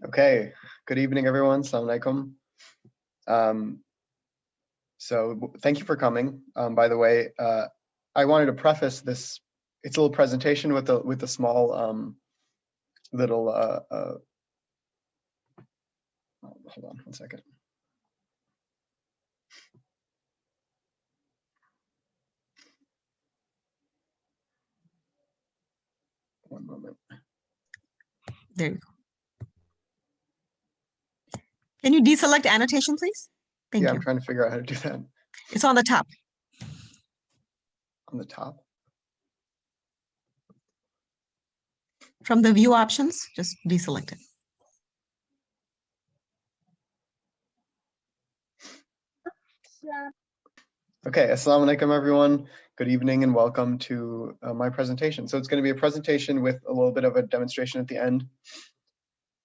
Okay, good evening, everyone. Assalamu alaikum. So thank you for coming. By the way, I wanted to preface this. It's a little presentation with a small little. Hold on 1 second. One moment. There you go. Can you deselect annotation, please? Thank you. I'm trying to figure out how to do that. It's on the top. On the top? From the view options, just deselect it. Okay, assalamu alaikum, everyone. Good evening and welcome to my presentation. So it's going to be a presentation with a little bit of a demonstration at the end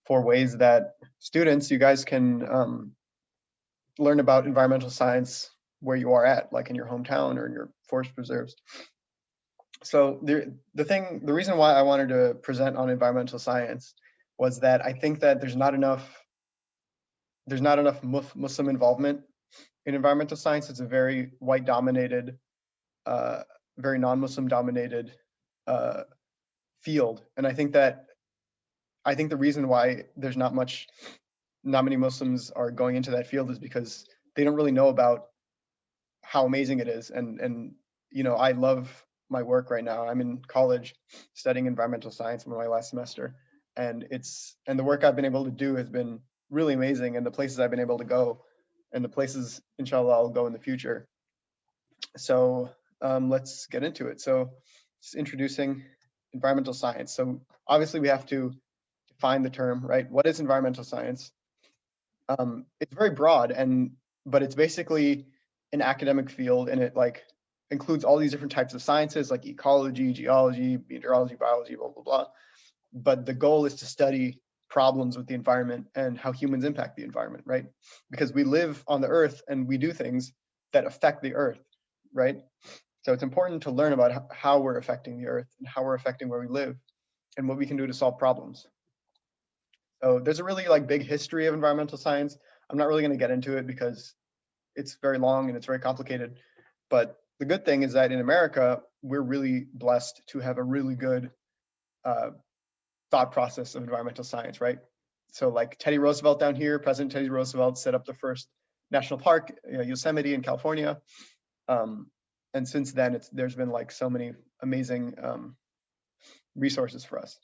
for ways that students, you guys can learn about environmental science where you are at, like in your hometown or in your forest preserves. So the reason why I wanted to present on environmental science was that I think that there's not enough Muslim involvement in environmental science. It's a very white dominated, very non-Muslim dominated field. And I think the reason why there's not many Muslims are going into that field is because they don't really know about how amazing it is. And you know, I love my work right now. I'm in college studying environmental science. I'm in my last semester, and the work I've been able to do has been really amazing, and the places I've been able to go and the places inshallah I'll go in the future. So let's get into it. So just introducing environmental science. So obviously we have to define the term, right? What is environmental science? It's very broad, but it's basically an academic field, and it like includes all these different types of sciences like ecology, geology, meteorology, biology, blah, blah, blah. But the goal is to study problems with the environment and how humans impact the environment, right? Because we live on the earth and we do things that affect the earth, right? So it's important to learn about how we're affecting the earth and how we're affecting where we live and what we can do to solve problems. So there's a really like big history of environmental science. I'm not really going to get into it because it's very long and it's very complicated. But the good thing is that in America, we're really blessed to have a really good thought process of environmental science, right? So like Teddy Roosevelt down here, President Teddy Roosevelt set up the first national park, Yosemite in California. And since then, there's been like so many amazing resources for us.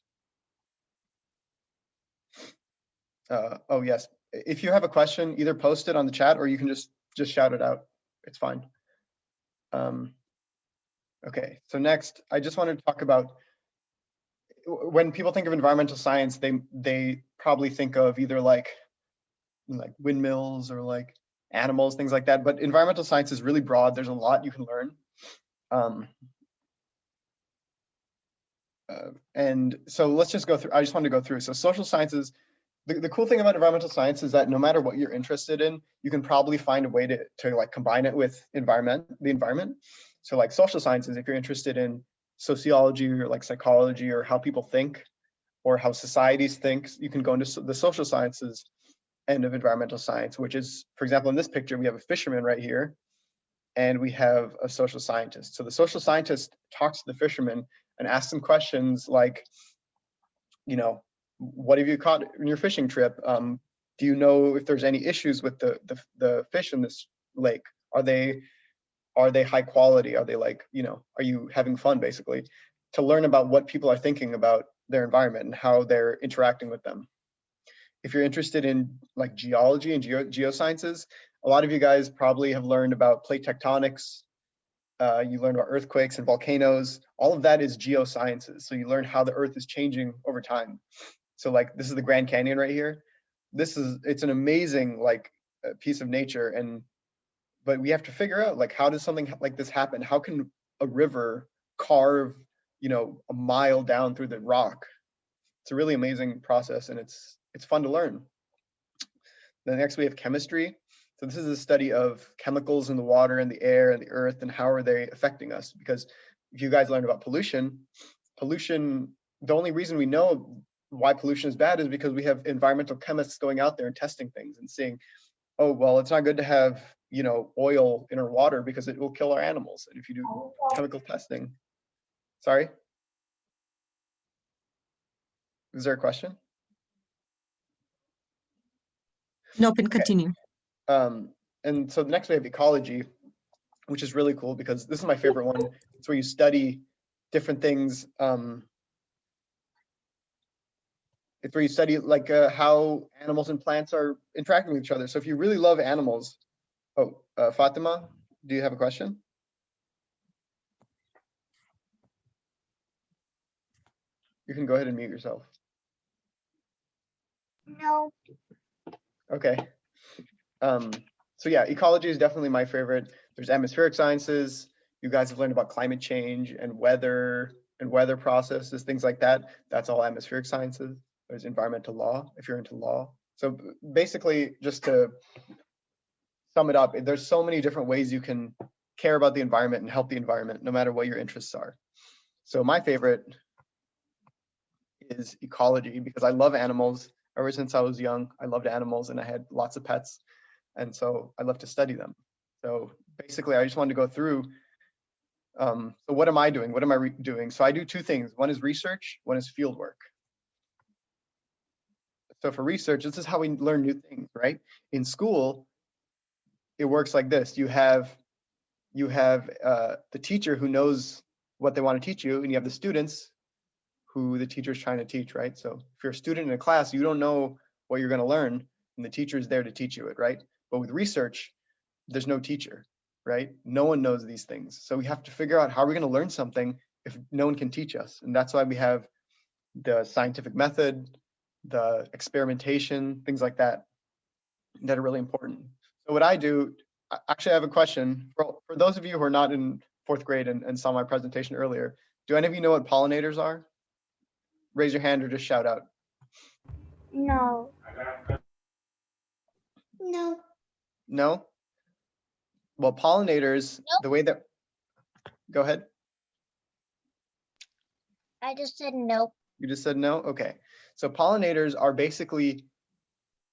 Oh yes, if you have a question, either post it on the chat or you can just shout it out. It's fine. Okay, so next, I just wanted to talk about when people think of environmental science, they probably think of either like windmills or like animals, things like that. But environmental science is really broad. There's a lot you can learn. And so let's just go through. I just want to go through. So social sciences. The cool thing about environmental science is that no matter what you're interested in, you can probably find a way to like combine it with the environment. So like social sciences, if you're interested in sociology or like psychology or how people think or how societies think, you can go into the social sciences end of environmental science, which is, for example, in this picture, we have a fisherman right here and we have a social scientist. So the social scientist talks to the fisherman and asks them questions like, you know, what have you caught in your fishing trip? Do you know if there's any issues with the fish in this lake? Are they high quality? Are they like, you know, are you having fun, basically? To learn about what people are thinking about their environment and how they're interacting with them. If you're interested in like geology and geosciences, a lot of you guys probably have learned about plate tectonics. You learn about earthquakes and volcanoes. All of that is geosciences. So you learn how the earth is changing over time. So like this is the Grand Canyon right here. It's an amazing like piece of nature, but we have to figure out like how does something like this happen? How can a river carve, you know, a mile down through the rock? It's a really amazing process, and it's fun to learn. Then next we have chemistry. So this is a study of chemicals in the water and the air and the earth and how are they affecting us? Because if you guys learned about pollution, the only reason we know why pollution is bad is because we have environmental chemists going out there and testing things and saying, oh, well, it's not good to have, you know, oil in our water because it will kill our animals. And if you do chemical testing, sorry, is there a question? Nope, and Okay. continue. And so the next we have ecology, which is really cool because this is my favorite one. It's where you study different things. It's where you study like how animals and plants are interacting with each other. So if you really love animals, Fatima, do you have a question? You can go ahead and mute yourself. No. Okay. So yeah, ecology is definitely my favorite. There's atmospheric sciences. You guys have learned about climate change and weather processes, things like that. That's all atmospheric sciences. There's environmental law, if you're into law. So basically, just to sum it up, there's so many different ways you can care about the environment and help the environment, no matter what your interests are. So my favorite is ecology because I love animals. Ever since I was young, I loved animals and I had lots of pets. And so I love to study them. So basically, I just wanted to go through, so what am I doing? What am I doing? So I do two things. One is research, one is field work. So for research, this is how we learn new things, right? In school, it works like this. You have the teacher who knows what they want to teach you, and you have the students who the teacher is trying to teach, right? So if you're a student in a class, you don't know what you're going to learn, and the teacher is there to teach you it, right? But with research, there's no teacher, right? No one knows these things. So we have to figure out how we're going to learn something if no one can teach us. And that's why we have the scientific method, the experimentation, things like that, that are really important. So what I do, actually I have a question. For those of you who are not in 4th grade and saw my presentation earlier, do any of you know what pollinators are? Raise your hand or just shout out. No. No. No? Well, pollinators, Nope. the way that, go ahead. I just said nope. You just said no? Okay. So pollinators are basically,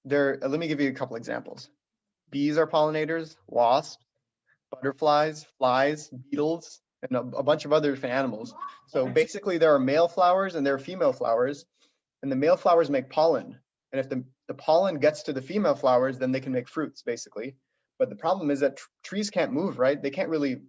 let me give you a couple examples. Bees are pollinators, wasps, butterflies, flies, beetles, and a bunch of other different animals. So basically there are male flowers and there are female flowers, and the male flowers make pollen. And if the pollen gets to the female flowers, then they can make fruits basically. But the problem is that trees can't move, right? They can't really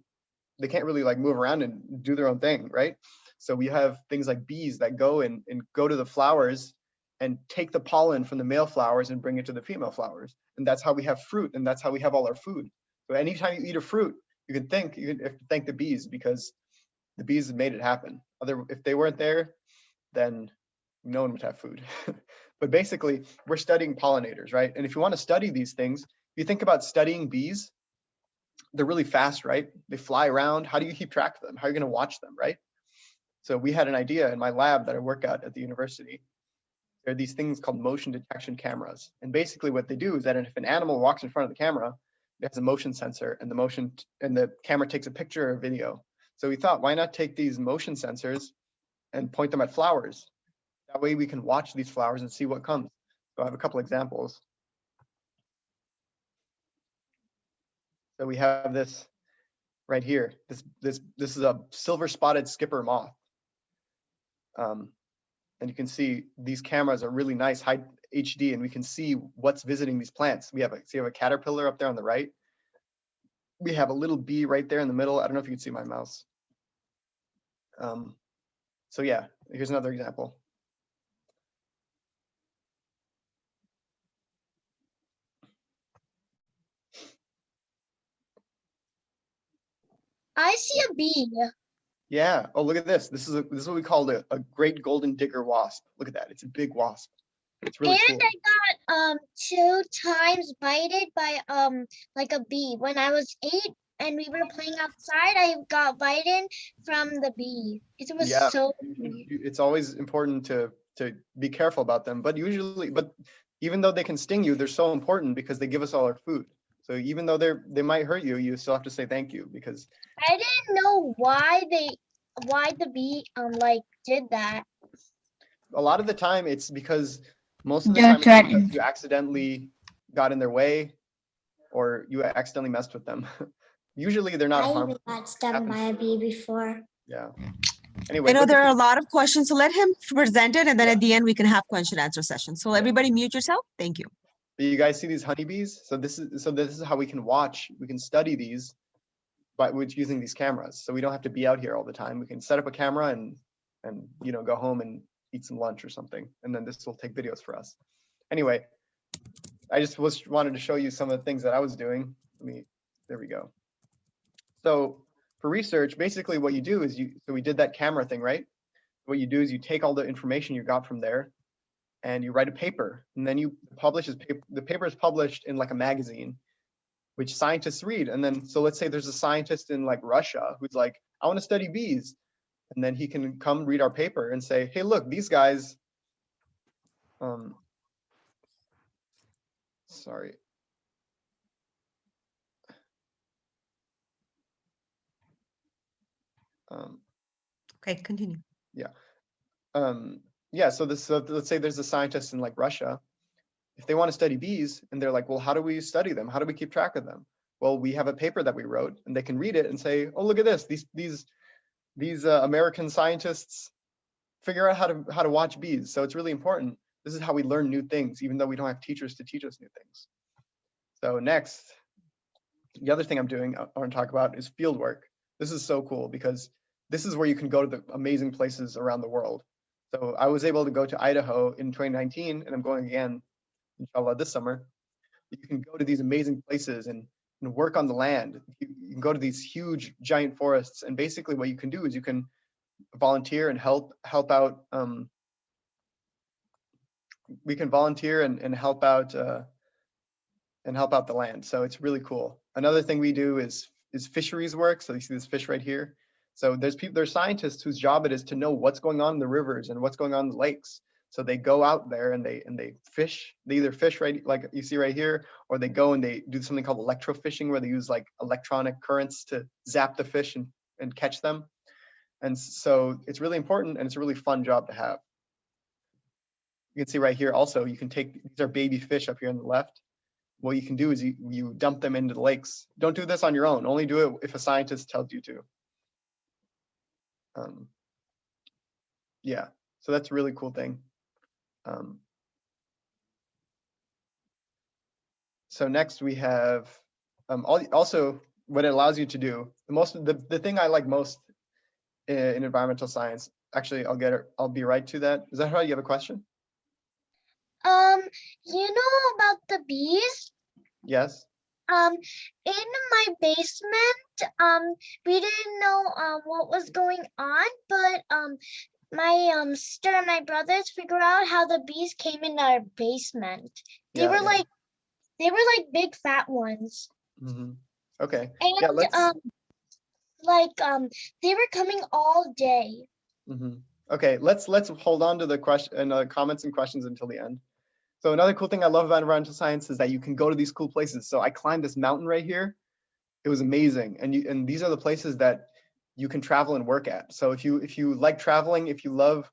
like move around and do their own thing, right? So we have things like bees that go and go to the flowers and take the pollen from the male flowers and bring it to the female flowers. And that's how we have fruit, and that's how we have all our food. So anytime you eat a fruit, you can thank the bees because the bees made it happen. If they weren't there, then no one would have food. But basically, we're studying pollinators, right? And if you want to study these things, if you think about studying bees, they're really fast, right? They fly around. How do you keep track of them? How are you going to watch them, right? So we had an idea in my lab that I work at the university. There are these things called motion detection cameras. And basically what they do is that if an animal walks in front of the camera, it has a motion sensor and the camera takes a picture or video. So we thought, why not take these motion sensors and point them at flowers? That way we can watch these flowers and see what comes. So I have a couple examples. So we have this right here. This is a silver spotted skipper moth. And you can see these cameras are really nice, high HD, and we can see what's visiting these plants. We have a caterpillar up there on the right. We have a little bee right there in the middle. I don't know if you can see my mouse. So yeah, here's another example. I see a bee. Yeah. Oh, look at this. This is what we call a great golden digger wasp. Look at that. It's a big wasp. It's really cool. I got 2 times bited by like a bee. When I was 8 and we were playing outside, I got bitten from the bee. It was so it's always important to be careful about them. But even though they can sting you, they're so important because they give us all our food. So even though they might hurt you, you still have to say thank you because I didn't know why the bee like did that. a lot of the time it's because most of the Don't time it's because threaten. you accidentally got in their way or you accidentally messed with them. Usually they're not I harmful. even got stung Happens. by a bee before. Yeah. I Anyway, know look there at are a lot of questions, so let him present it, and then Yeah. at the end we can have question answer session. So everybody mute yourself. Thank you. you guys see these honeybees? So this is how we can study these by using these cameras. So we don't have to be out here all the time. We can set up a camera and go home and eat some lunch or something, and then this will take videos for us. Anyway, I just wanted to show you some of the things that I was doing. There we go. So for research, basically what you do is so we did that camera thing, right? What you do is you take all the information you got from there and you write a paper, and then you publish the paper is published in like a magazine, which scientists read. And then, so let's say there's a scientist in like Russia who's like, I want to study bees. And then he can come read our paper and say, hey, look, these guys, sorry. Okay, continue. Yeah. So let's say there's a scientist in like Russia. If they want to study bees and they're like, well, how do we study them? How do we keep track of them? Well, we have a paper that we wrote, and they can read it and say, oh, look at this. These American scientists figure out how to watch bees. So it's really important. This is how we learn new things, even though we don't have teachers to teach us new things. So next, the other thing I'm doing, I want to talk about is field work. This is so cool because this is where you can go to the amazing places around the world. So I was able to go to Idaho in 2019, and I'm going again, inshallah, this summer. You can go to these amazing places and work on the land. You can go to these huge, giant forests, and basically what you can do is you can volunteer and help out. We can volunteer and help out the land. So it's really cool. Another thing we do is fisheries work. So you see this fish right here. So there's scientists whose job it is to know what's going on in the rivers and what's going on in the lakes. So they go out there and they fish. They either fish right like you see right here, or they go and they do something called electrofishing, where they use like electronic currents to zap the fish and catch them. And so it's really important, and it's a really fun job to have. You can see right here also, you can take, these are baby fish up here on the left. What you can do is you dump them into the lakes. Don't do this on your own. Only do it if a scientist tells you to. Yeah, so that's a really cool thing. So next we have also what it allows you to do. The thing I like most in environmental science. Actually, I'll be right to that. Is that how you have a question? You know about the bees? Yes. In my basement, we didn't know what was going on, but my sister and my brothers figured out how the bees came in our basement. They were like big fat ones. Mm-hmm. Okay. And Yeah, they were coming all day. Mm-hmm. Okay, let's hold on to the question and comments and questions until the end. So another cool thing I love about environmental science is that you can go to these cool places. So I climbed this mountain right here. It was amazing, and these are the places that you can travel and work at. So if you like traveling, if you love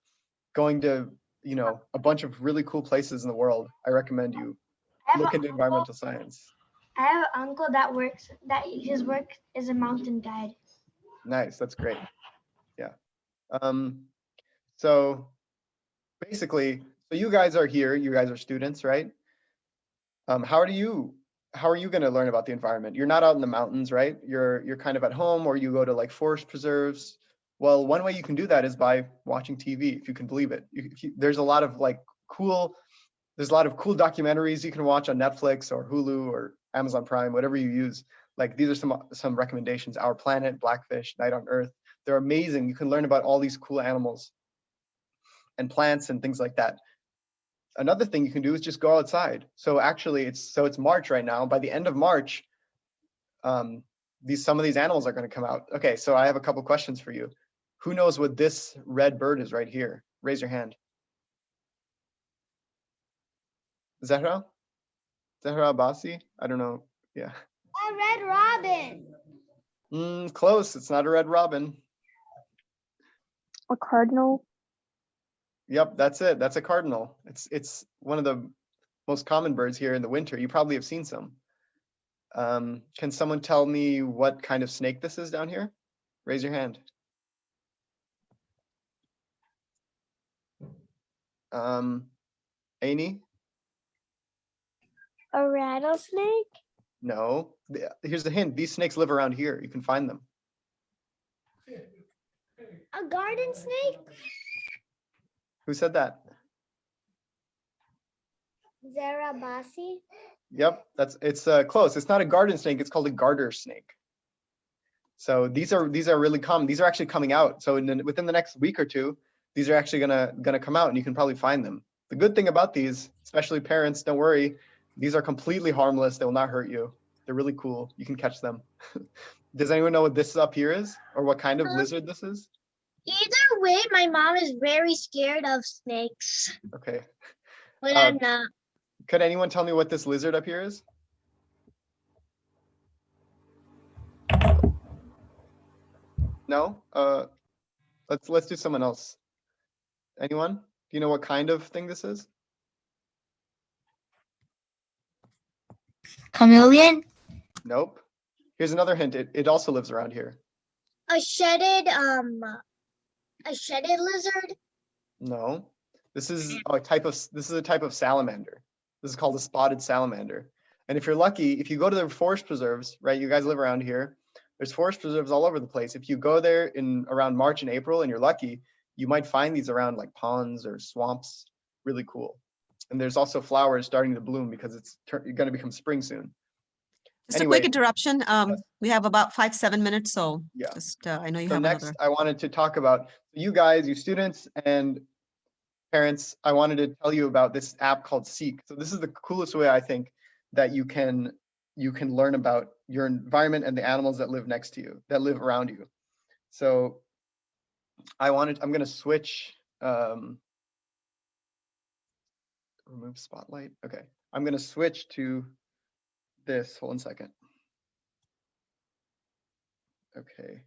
going to a bunch of really cool places in the world, I recommend you look into environmental science. I have an uncle that his work is a mountain guide. Nice, that's great. Yeah. So basically, so you guys are here. You guys are students, right? How are you going to learn about the environment? You're not out in the mountains, right? You're kind of at home, or you go to like forest preserves. Well, one way you can do that is by watching TV, if you can believe it. There's a lot of cool documentaries you can watch on Netflix or Hulu or Amazon Prime, whatever you use. Like these are some recommendations: Our Planet, Blackfish, Night on Earth. They're amazing. You can learn about all these cool animals and plants and things like that. Another thing you can do is just go outside. So actually it's March right now. By the end of March, some of these animals are going to come out. Okay, so I have a couple questions for you. Who knows what this red bird is right here? Raise your hand. Zahra? Zahra Abbasi? I don't know. Yeah. A red robin. Close. It's not a red robin. A cardinal. Yep, that's it. That's a cardinal. It's one of the most common birds here in the winter. You probably have seen some. Can someone tell me what kind of snake this is down here? Raise your hand. Amy? A rattlesnake? No. Here's the hint. These snakes live around here. You can find them. A garden snake? Who said that? Zarabasi? Yep, it's close. It's not a garden snake. It's called a garter snake. So these are really common. These are actually coming out. So within the next week or two, these are actually gonna come out, and you can probably find them. The good thing about these, especially parents, don't worry. These are completely harmless. They will not hurt you. They're really cool. You can catch them. Does anyone know what this up here is, or what kind of lizard this is? Either way, my mom is very scared of snakes, Okay. but I'm not. Could anyone tell me what this lizard up here is? No? Let's do someone else. Anyone? Do you know what kind of thing this is? Chameleon? Nope. Here's another hint. It also lives around here. A shedded lizard. No. This is a type of salamander. This is called a spotted salamander. And if you're lucky, if you go to the forest preserves, right? You guys live around here. There's forest preserves all over the place. If you go there in around March and April and you're lucky, you might find these around like ponds or swamps. Really cool. And there's also flowers starting to bloom because it's going to become spring soon. Just Anyway, a quick interruption. yes. We have about 5-7 minutes, so Yeah. just I know you So have next, another. I wanted to talk about you guys, you students and parents. I wanted to tell you about this app called Seek. So this is the coolest way I think that you can learn about your environment and the animals that live next to you, that live around you. So I'm going to switch. Remove spotlight. Okay, I'm going to switch to this. Hold on a second. Okay.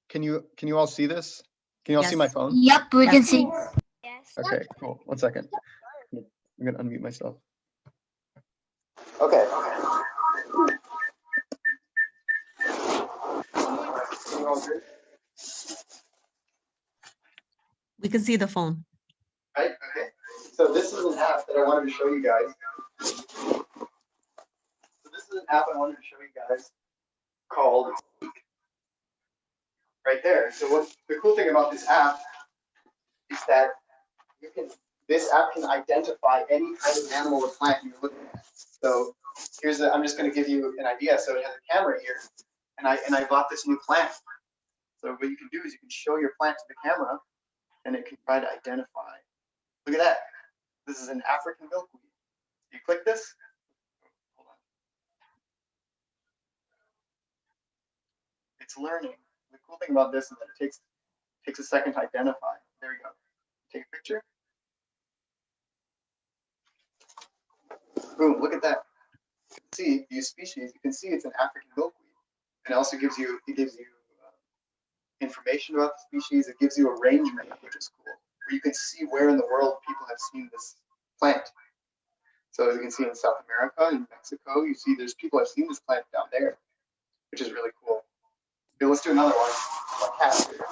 Can you all see this? Can you all see my Yes. phone? Yep, we can see. Yes. Okay, cool. 1 second. I'm going to unmute myself. Okay. We can see the phone. Right? Okay. So this is an app that I wanted to show you guys. So this is an app I wanted to show you guys called right there. So what the cool thing about this app is that this app can identify any kind of animal or plant you're looking at. So I'm just going to give you an idea. So it has a camera here, and I bought this new plant. So what you can do is you can show your plant to the camera, and it can try to identify. Look at that. This is an African milkweed. You click this. Hold on. It's learning. The cool thing about this is that it takes a second to identify. There we go. Take a picture. Boom, look at that. You can see these species. You can see it's an African milkweed. And it also gives you information about the species. It gives you a range map, which is cool, where you can see where in the world people have seen this plant. So as you can see in South America, in Mexico, you see there's people have seen this plant down there, which is really cool. Okay, let's do another one. My cat here.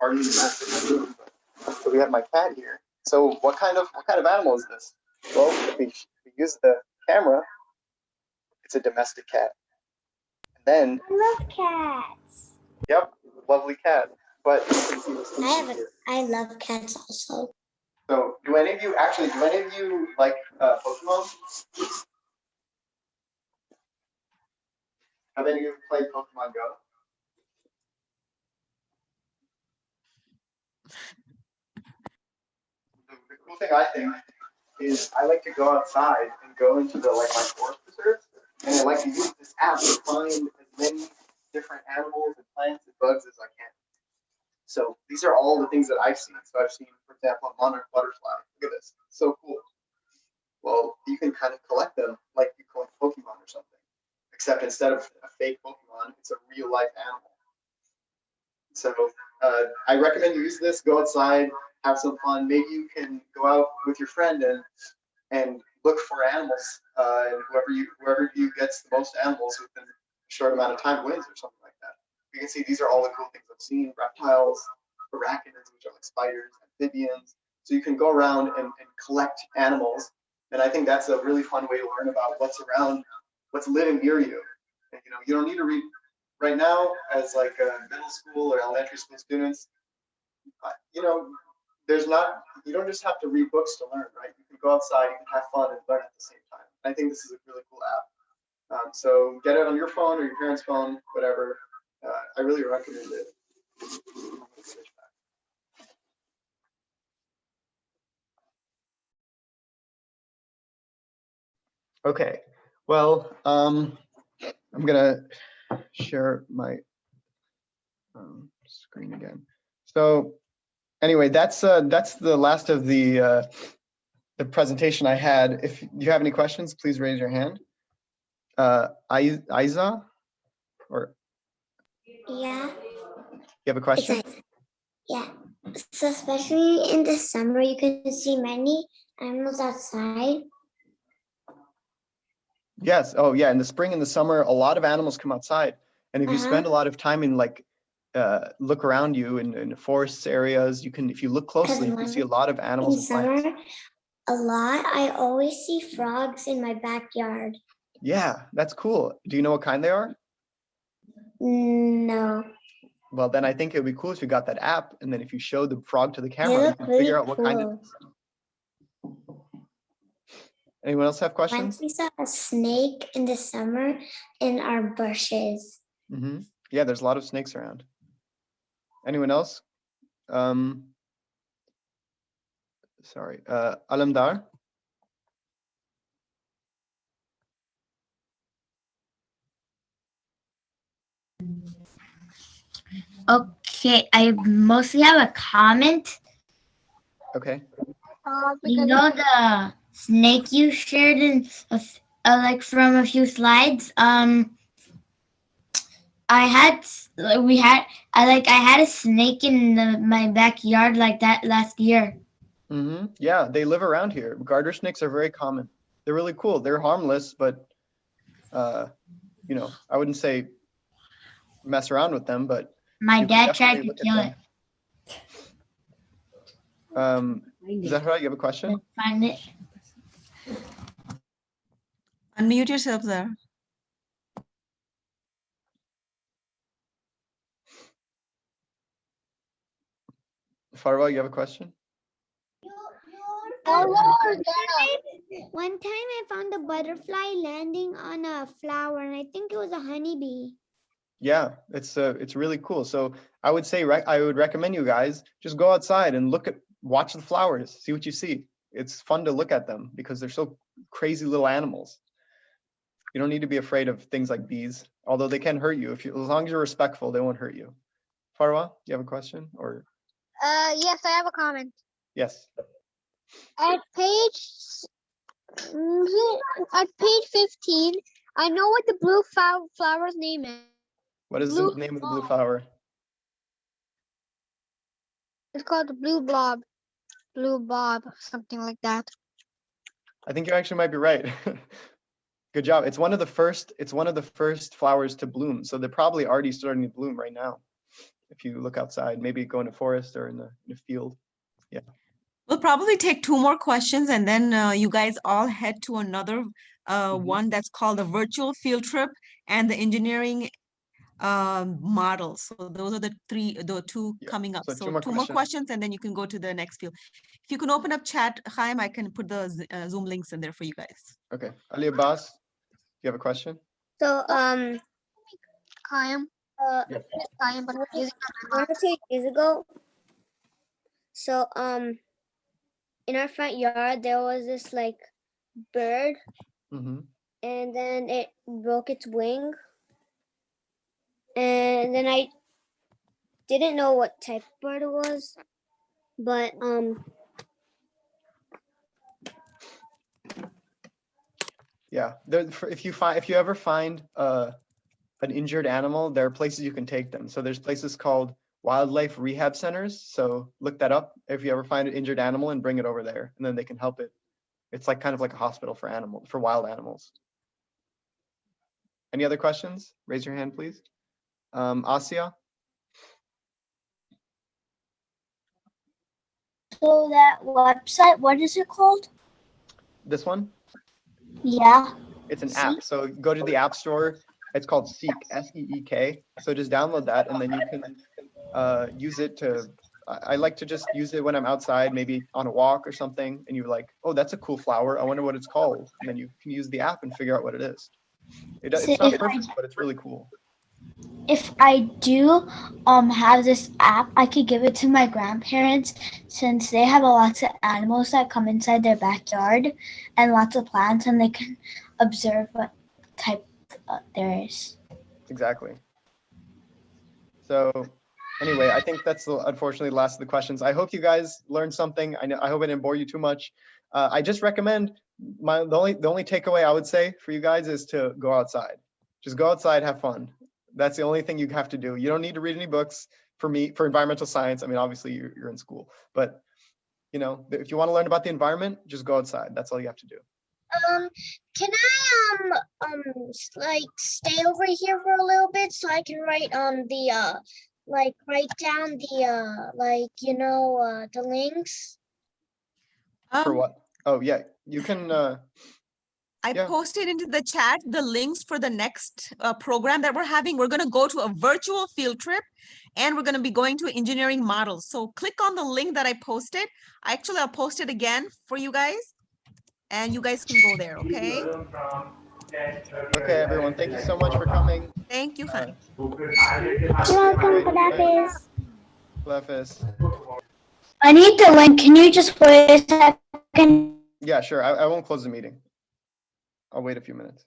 Pardon me. So we have my cat here. So what kind of animal is this? Well, if we use the camera, it's a domestic cat. And then I love cats. yep, lovely cat. But you can see the species here. I love cats also. So do any of you like Pokemon? Have any of you played Pokemon Go? The cool thing I think is I like to go outside and go into my forest preserves, and I like to use this app to find as many different animals and plants and bugs as I can. So these are all the things that I've seen. So I've seen, for example, a monarch butterfly. Look at this, so cool. Well, you can kind of collect them like you collect Pokemon or something, except instead of a fake Pokemon, it's a real life animal. So I recommend you use this, go outside, have some fun. Maybe you can go out with your friend and look for animals. And whoever of you gets the most animals within a short amount of time wins or something like that. You can see these are all the cool things I've seen: reptiles, arachnids, which are like spiders, amphibians. So you can go around and collect animals. And I think that's a really fun way to learn about what's around, what's living near you. And, you don't need to read right now as like middle school or elementary school students. There's not, you don't just have to read books to learn, right? You can go outside, you can have fun and learn at the same time. I think this is a really cool app. So get it on your phone or your parents' phone, whatever. I really recommend it. Okay, well, I'm gonna share my screen again. So anyway, that's the last of the presentation I had. If you have any questions, please raise your hand. Aiza, or Yeah, you have a question? yeah. So especially in the summer, you can see many animals outside. Yes. Oh, yeah. In the spring and the summer, a lot of animals come outside, and if you spend a lot of time in like look around you in forests areas, you can, if you look closely, you can see a lot of animals In and plants. summer, a lot. I always see frogs in my backyard. Yeah, that's cool. Do you know what kind they are? No. Well, then I think it would be cool if you got that app, and then if you show the frog to the They camera, you look can really figure out what kind it cool. is. Anyone else have questions? Once we saw a snake in the summer in our bushes. Yeah, there's a lot of snakes around. Anyone else? Sorry, Alamdar? Okay, I mostly have a comment. Okay. You know the snake you shared in like from a few slides. I had a snake in my backyard like that last year. Yeah, they live around here. Garter snakes are very common. They're really cool. They're harmless, but I wouldn't say mess around with them, but my dad tried to kill it. Zahra, you have a question? Find it. Unmute yourself there. Farwa, you have a question? One time I found a butterfly landing on a flower, and I think it was a honeybee. Yeah, it's really cool. So I would say I would recommend you guys just go outside and watch the flowers, see what you see. It's fun to look at them because they're so crazy little animals. You don't need to be afraid of things like bees, although they can hurt you. As long as you're respectful, they won't hurt you. Farwa, do you have a question or? Yes, I have a comment. Yes. At page 15, I know what the blue flower's name is. What is the name of the blue flower? It's called the blue bob, something like that. I think you actually might be right. Good job. It's one of the first flowers to bloom. So they're probably already starting to bloom right now. If you look outside, maybe go in a forest or in a field. Yeah. We'll probably take 2 more questions, and then you guys all head to another one that's called the virtual field trip and the engineering model. So those are the 2 coming up. So So 2 more questions, and then you can go to the next field. If you can open up chat, Qaim, I can put the Zoom links in there for you guys. Okay. Ali Abbas, do you have a question? So Qaim. Yes. Qaim, but 1 or 2 years ago. So in our front yard there was this like bird, and then it broke its wing, and then I didn't know what type of bird it was, but yeah, if you ever find an injured animal, there are places you can take them. So there's places called wildlife rehab centers. So look that up if you ever find an injured animal and bring it over there, and then they can help it. It's like kind of like a hospital for wild animals. Any other questions? Raise your hand, please. Asia? So that website, what is it called? This one? Yeah. It's an app. So go to the App Store. It's called Seek, S-E-E-K. So just download that, and then you can use it to, I like to just use it when I'm outside, maybe on a walk or something, and you're like, oh, that's a cool flower. I wonder what it's called. And then you can use the app and figure out what it is. It's not perfect, but it's really cool. If I do have this app, I could give it to my grandparents since they have a lots of animals that come inside their backyard and lots of plants, and they can observe what type there is. Exactly. So anyway, I think that's unfortunately the last of the questions. I hope you guys learned something. I hope I didn't bore you too much. I just recommend the only takeaway I would say for you guys is to go outside. Just go outside, have fun. That's the only thing you have to do. You don't need to read any books for environmental science. I mean, obviously you're in school, but you know, if you want to learn about the environment, just go outside. That's all you have to do. Can I like stay over here for a little bit so I can write write down the the links? For what? Oh yeah, you can. I Yeah. posted into the chat the links for the next program that we're having. We're going to go to a virtual field trip, and we're going to be going to engineering models. So click on the link that I posted. I'll post it again for you guys, and you guys can go there, okay? Okay, everyone. Thank you so much for coming. Thank you, Qaim. You're welcome, Lefis. I need the link. Can you just wait a second? Yeah, sure. I won't close the meeting. I'll wait a few minutes.